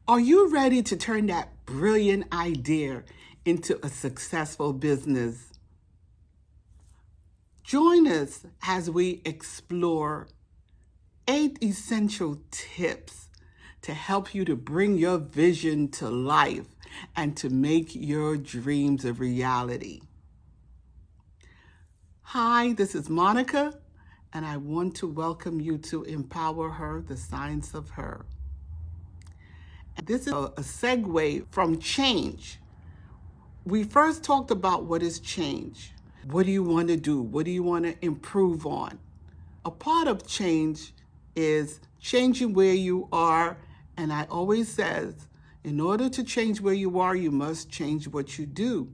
Are you ready to turn that brilliant idea into a successful business? Join us as we explore 8 essential tips to help you to bring your vision to life and to make your dreams a reality. Hi, this is Monica, and I want to welcome you to Empower Her, the Science of Her. This is a segue from change. We first talked about what is change. What do you want to do? What do you want to improve on? A part of change is changing where you are. And I always says, in order to change where you are, you must change what you do.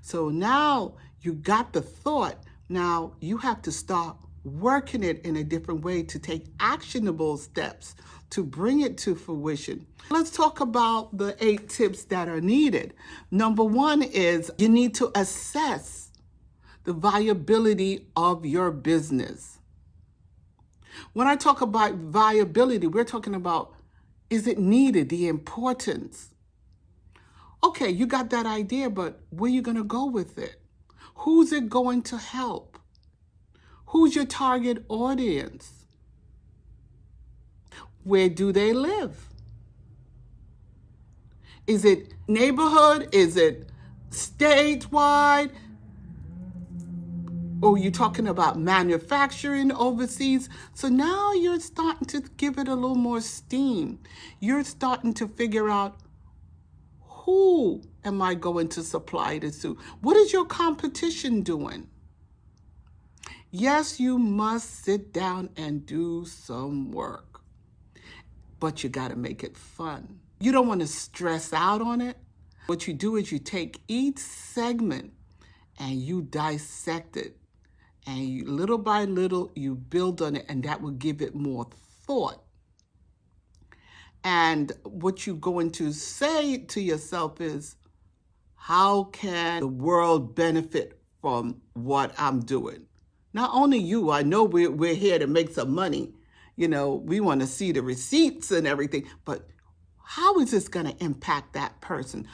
So now you got the thought. Now you have to start working it in a different way to take actionable steps to bring it to fruition. Let's talk about the 8 tips that are needed. Number 1 is you need to assess the viability of your business. When I talk about viability, we're talking about, is it needed, the importance? Okay, you got that idea, but where are you going to go with it? Who's it going to help? Who's your target audience? Where do they live? Is it neighborhood? Is it statewide? Or you're talking about manufacturing overseas? So now you're starting to give it a little more steam. You're starting to figure out, who am I going to supply this to? What is your competition doing? Yes, you must sit down and do some work, but you got to make it fun. You don't want to stress out on it. What you do is you take each segment and you dissect it. And you, little by little, you build on it, and that will give it more thought. And what you're going to say to yourself is, how can the world benefit from what I'm doing? Not only you, I know we're here to make some money. You know, we want to see the receipts and everything, but how is this going to impact that person?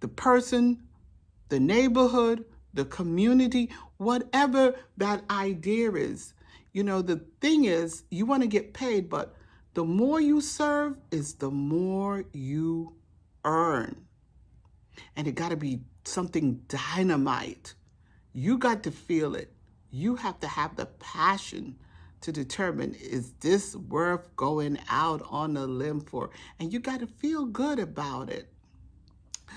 The neighborhood, the community, whatever that idea is. You know, the thing is, you want to get paid, but the more you serve is the more you earn. And it got to be something dynamite. You got to feel it. You have to have the passion to determine, is this worth going out on a limb for? And you got to feel good about it.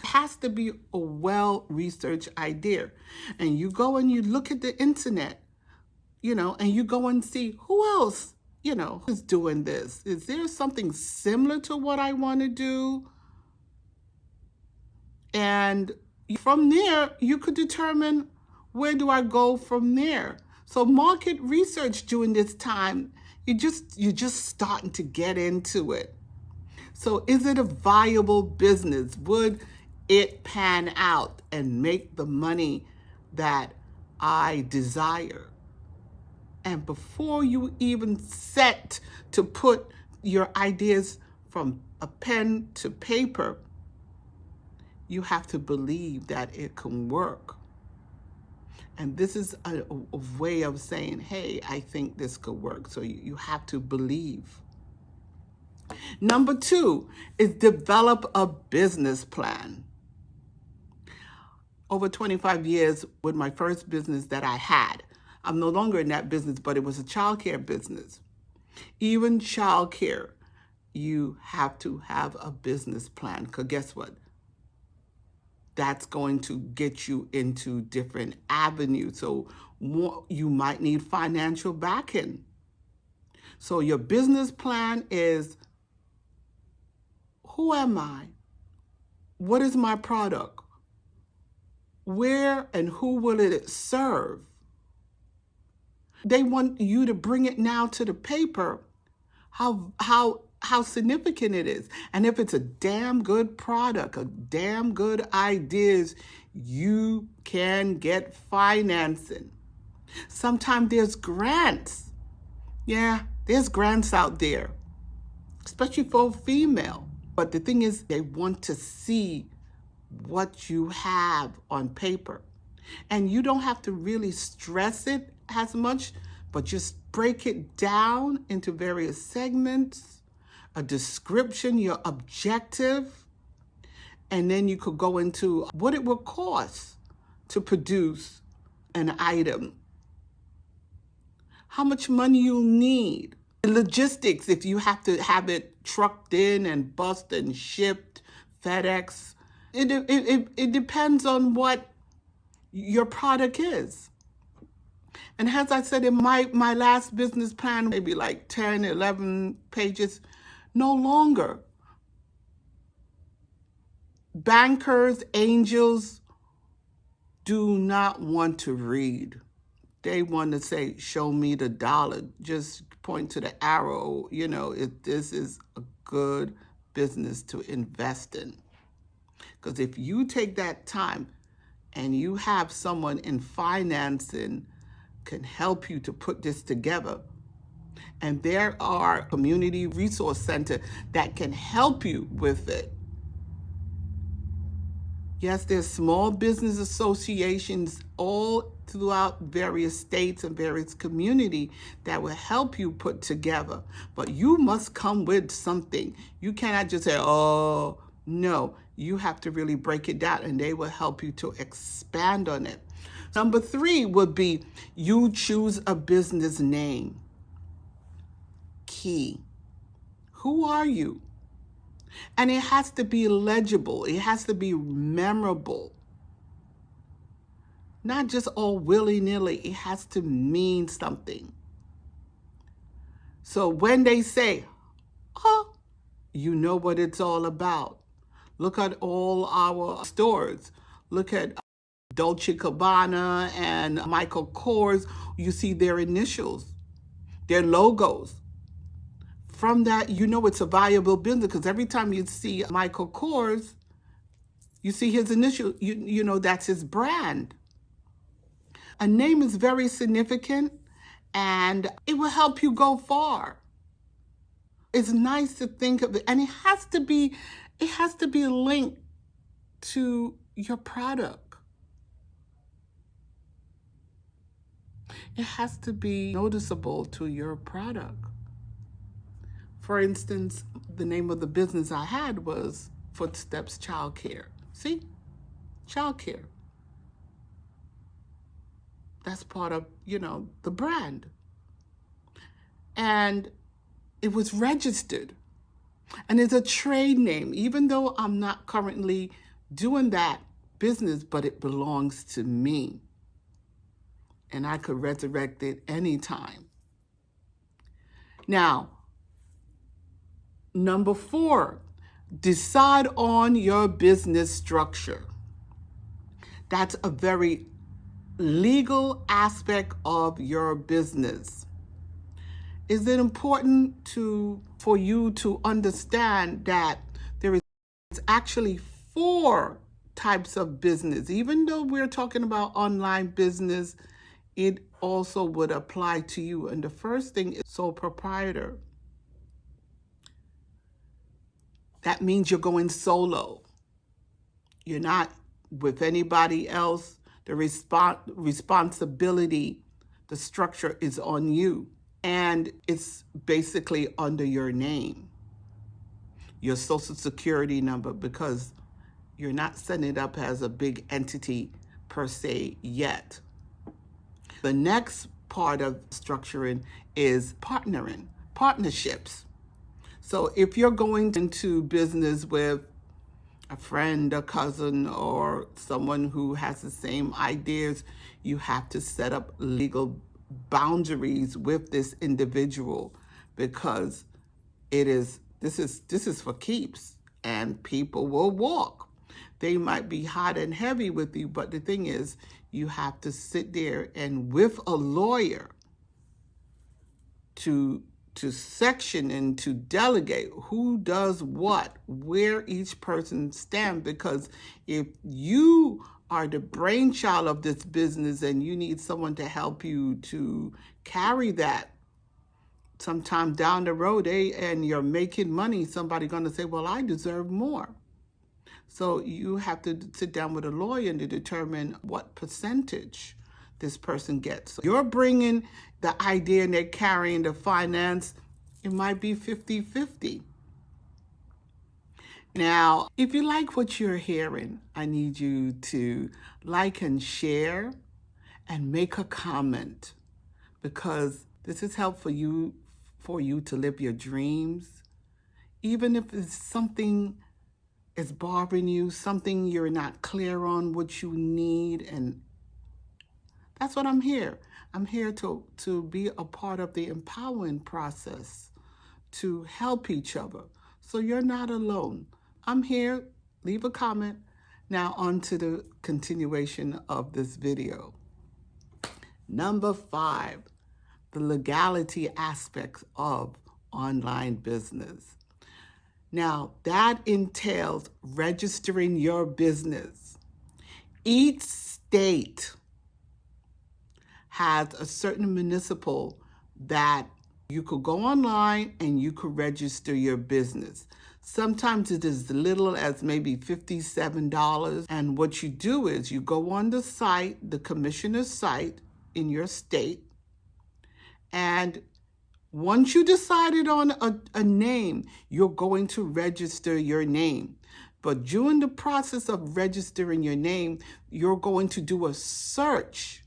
It has to be a well-researched idea. And you go and you look at the internet, and you go and see who else, is doing this. Is there something similar to what I want to do? And from there, you could determine, where do I go from there? So market research during this time, you're just starting to get into it. So is it a viable business? Would it pan out and make the money that I desire? And before you even set to put your ideas from a pen to paper, you have to believe that it can work. And this is a way of saying, hey, I think this could work. So you have to believe. Number 2 is develop a business plan. Over 25 years with my first business that I had. I'm no longer in that business, but it was a childcare business. Even childcare, you have to have a business plan, because guess what? That's going to get you into different avenues. So you might need financial backing. So your business plan is, who am I? What is my product? Where and who will it serve? They want you to bring it now to the paper, how significant it is. And if it's a damn good product, a damn good ideas, you can get financing. Sometimes there's grants. Yeah, there's grants out there, especially for a female. But the thing is, they want to see what you have on paper. And you don't have to really stress it as much, but just break it down into various segments, a description, your objective, and then you could go into what it will cost to produce an item, how much money you'll need, the logistics, if you have to have it trucked in and bussed and shipped, FedEx. It depends on what your product is. And as I said in my last business plan, maybe like 10, 11 pages, no longer. Bankers, angels do not want to read. They want to say, show me the dollar. Just point to the arrow. This is a good business to invest in. Because if you take that time and you have someone in financing can help you to put this together, and there are community resource center that can help you with it. Yes, there's small business associations all throughout various states and various community that will help you put together. But you must come with something. You cannot just say, oh, no. You have to really break it down, and they will help you to expand on it. Number 3 would be you choose a business name. Key. Who are you? And it has to be legible. It has to be memorable. Not just all willy-nilly. It has to mean something. So when they say, oh, you know what it's all about. Look at all our stores. Look at Dolce & Gabbana and Michael Kors. You see their initials, their logos. From that, you know it's a viable business, because every time you see Michael Kors, you see his initial, you know that's his brand. A name is very significant, and it will help you go far. It's nice to think of it, and it has to be linked to your product. It has to be noticeable to your product. For instance, the name of the business I had was Footsteps Childcare. See? Childcare. That's part of, the brand. And it was registered. And it's a trade name, even though I'm not currently doing that business, but it belongs to me. And I could resurrect it anytime. Now, number 4, decide on your business structure. That's a very legal aspect of your business. Is it important for you to understand that there is actually 4 types of business? Even though we're talking about online business, it also would apply to you. And the first thing is sole proprietor. That means you're going solo. You're not with anybody else. The responsibility, the structure is on you. And it's basically under your name, your social security number, because you're not setting it up as a big entity per se yet. The next part of structuring is partnerships. So if you're going into business with a friend, a cousin, or someone who has the same ideas, you have to set up legal boundaries with this individual, because this is for keeps, and people will walk. They might be hot and heavy with you, but the thing is, you have to sit there and with a lawyer to section and to delegate who does what, where each person stands. Because if you are the brainchild of this business and you need someone to help you to carry that sometime down the road, and you're making money, somebody's going to say, well, I deserve more. So you have to sit down with a lawyer to determine what percentage this person gets. So you're bringing the idea and they're carrying the finance. It might be 50-50. Now, if you like what you're hearing, I need you to like and share and make a comment, because this is helpful for you to live your dreams. Even if it's something is bothering you, something you're not clear on what you need, and that's what I'm here. I'm here to be a part of the empowering process, to help each other. So you're not alone. I'm here. Leave a comment. Now on to the continuation of this video. Number 5, the legality aspects of online business. Now, that entails registering your business. Each state has a certain municipal that you could go online and you could register your business. Sometimes it is as little as maybe $57. And what you do is you go on the site, the commissioner's site in your state, and once you decided on a name, you're going to register your name. But during the process of registering your name, you're going to do a search.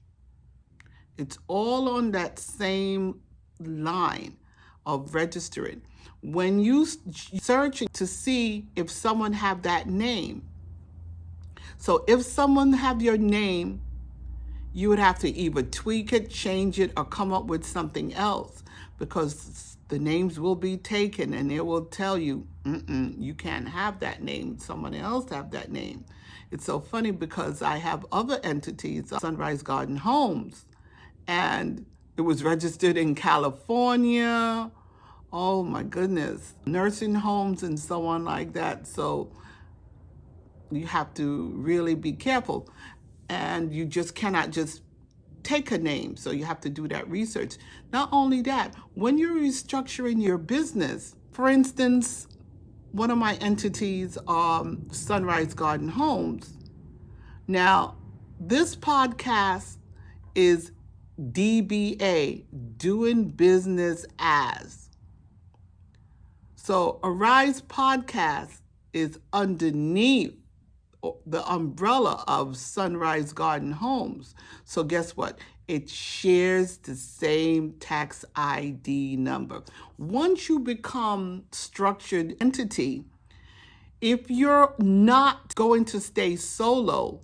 It's all on that same line of registering. When you search to see if someone have that name, so if someone have your name, you would have to either tweak it, change it, or come up with something else, because the names will be taken and it will tell you, you can't have that name. Someone else have that name. It's so funny because I have other entities, Sunrise Garden Homes, and it was registered in California. Oh my goodness, nursing homes and so on like that. So you have to really be careful. And you just cannot just take a name. So you have to do that research. Not only that, when you're restructuring your business, for instance, one of my entities, Sunrise Garden Homes. Now, this podcast is DBA, doing business as. So Arise Podcast is underneath the umbrella of Sunrise Garden Homes. So guess what? It shares the same tax ID number. Once you become structured entity, if you're not going to stay solo,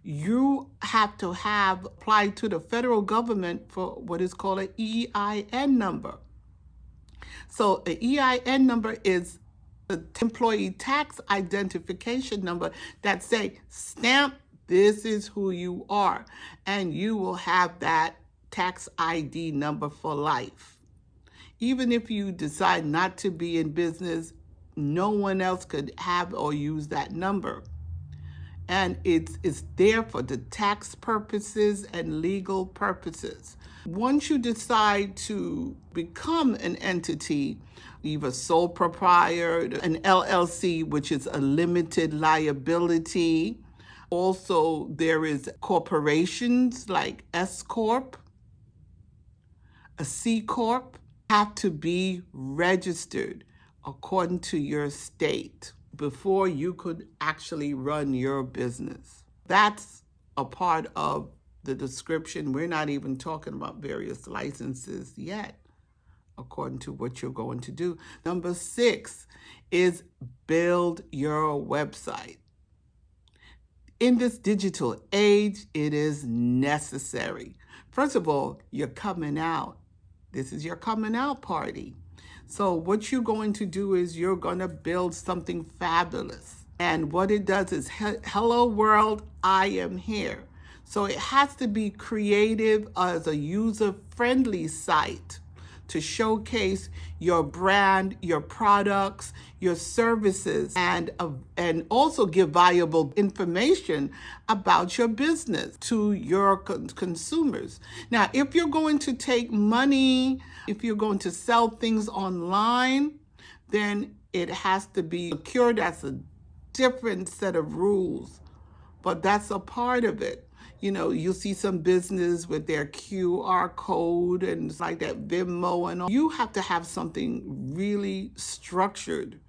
you have to have applied to the federal government for what is called an EIN number. So an EIN number is the employee tax identification number that say, stamp, this is who you are, and you will have that tax ID number for life. Even if you decide not to be in business, no one else could have or use that number. And it's there for the tax purposes and legal purposes. Once you decide to become an entity, either sole proprietor, an LLC, which is a limited liability. Also, there is corporations like S Corp, a C Corp, have to be registered according to your state before you could actually run your business. That's a part of the description. We're not even talking about various licenses yet, according to what you're going to do. Number 6 is build your website. In this digital age, it is necessary. First of all, you're coming out. This is your coming out party. So what you're going to do is you're going to build something fabulous. And what it does is, hello world, I am here. So it has to be creative as a user-friendly site to showcase your brand, your products, your services, and also give valuable information about your business to your consumers. Now, if you're going to take money, if you're going to sell things online, then it has to be secure. That's a different set of rules, but that's a part of it. You know, you'll see some business with their QR code and it's like that, Venmo and all. You have to have something really structured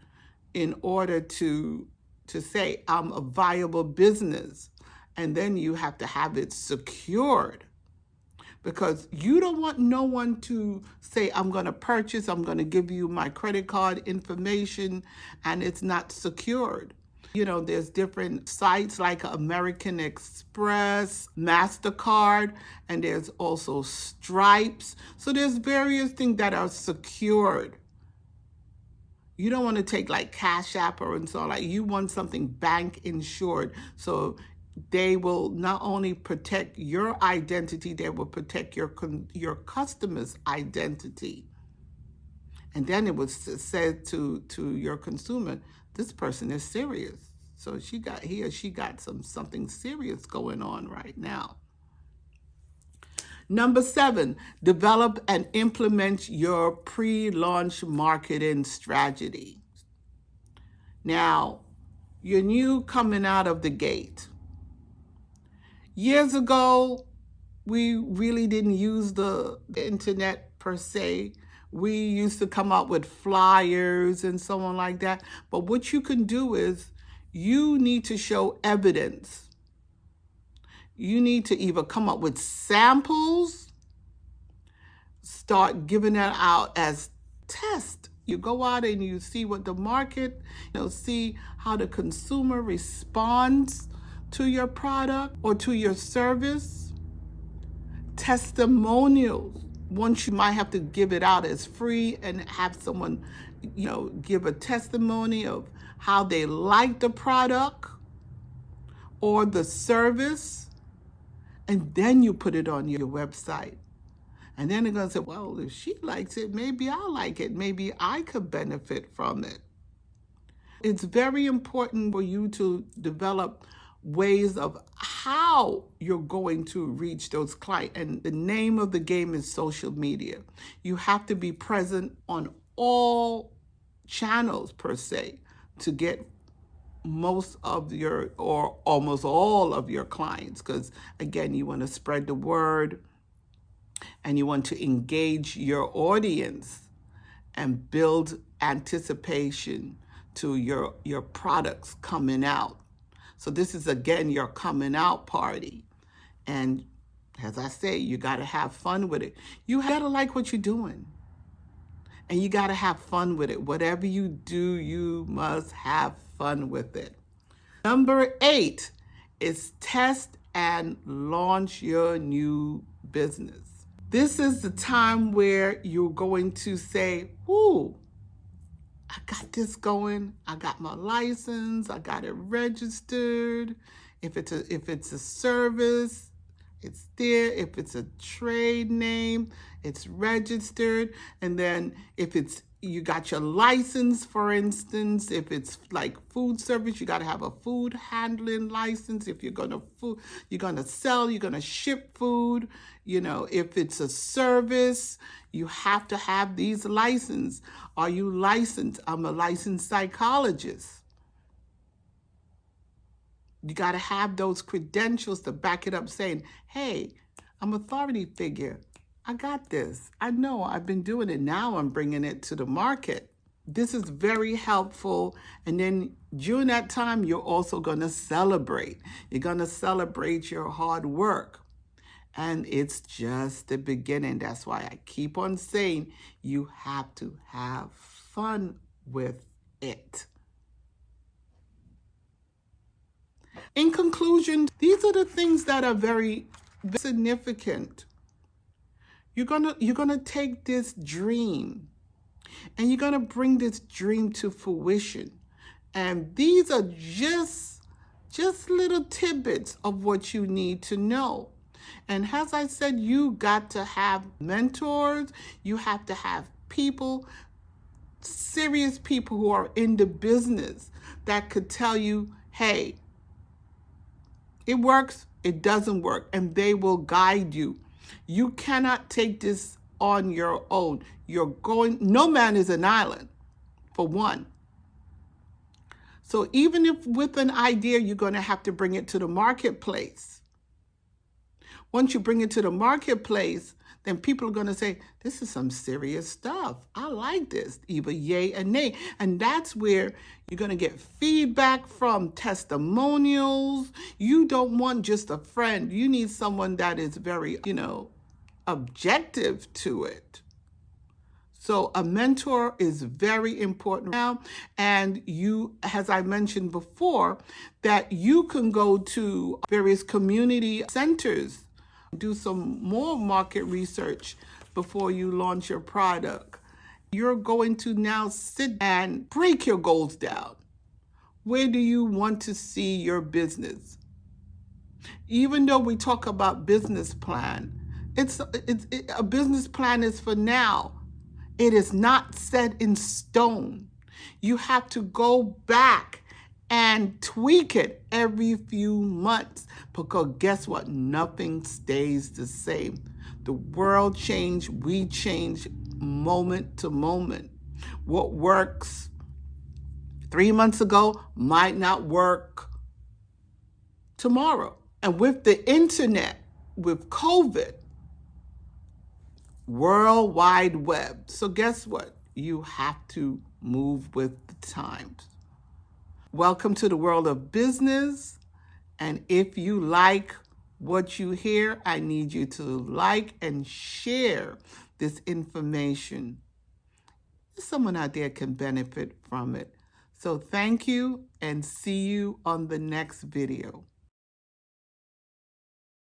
in order to say, I'm a viable business. And then you have to have it secured, because you don't want no one to say, I'm going to purchase, I'm going to give you my credit card information, and it's not secured. You know, there's different sites like American Express, MasterCard, and there's also Stripes. So there's various things that are secured. You don't want to take like Cash App or and so on. Like, you want something bank insured. So they will not only protect your identity, they will protect your customer's identity. And then it was said to your consumer, this person is serious. So he or she got something serious going on right now. Number 7, develop and implement your pre-launch marketing strategy. Now, you're new coming out of the gate. Years ago, we really didn't use the internet per se. We used to come up with flyers and so on like that. But what you can do is you need to show evidence. You need to either come up with samples, start giving that out as test. You go out and you see what the market, see how the consumer responds to your product or to your service. Testimonials. Once you might have to give it out as free and have someone, give a testimony of how they like the product or the service, and then you put it on your website. And then they're going to say, well, if she likes it, maybe I like it. Maybe I could benefit from it. It's very important for you to develop ways of how you're going to reach those clients. And the name of the game is social media. You have to be present on all channels per se to get most of your, or almost all of your clients. Because again, you want to spread the word and you want to engage your audience and build anticipation to your products coming out. So this is, again, your coming out party. And as I say, you got to have fun with it. You got to like what you're doing. And you got to have fun with it. Whatever you do, you must have fun with it. Number 8 is test and launch your new business. This is the time where you're going to say, ooh, I got this going. I got my license. I got it registered. If it's a service, it's there. If it's a trade name, it's registered. And then if you got your license, for instance, if it's like food service, you got to have a food handling license. If you're going to sell, you're going to ship food. If it's a service, you have to have these licenses. Are you licensed? I'm a licensed psychologist. You got to have those credentials to back it up, saying, hey, I'm an authority figure. I got this. I know I've been doing it. Now I'm bringing it to the market. This is very helpful. And then during that time, you're also going to celebrate. You're going to celebrate your hard work. And it's just the beginning. That's why I keep on saying you have to have fun with it. In conclusion, these are the things that are very significant. You're gonna take this dream and you're gonna bring this dream to fruition. And these are just little tidbits of what you need to know. And as I said, you got to have mentors. You have to have people, serious people who are in the business that could tell you, hey, it works, it doesn't work, and they will guide you. You cannot take this on your own. No man is an island, for one. So even if with an idea, you're going to have to bring it to the marketplace. Once you bring it to the marketplace, then people are going to say, this is some serious stuff. I like this, either yay and nay. And that's where you're going to get feedback from testimonials. You don't want just a friend. You need someone that is very, objective to it. So a mentor is very important now. And you, as I mentioned before, that you can go to various community centers, do some more market research before you launch your product. You're going to now sit and break your goals down. Where do you want to see your business? Even though we talk about business plan, a business plan is for now. It is not set in stone. You have to go back and tweak it every few months, because guess what? Nothing stays the same. The world changes, we change moment to moment. What works 3 months ago might not work tomorrow. And with the internet, with COVID, World Wide Web. So guess what? You have to move with the times. Welcome to the world of business. And if you like what you hear, I need you to like and share this information. Someone out there can benefit from it. So thank you, and see you on the next video.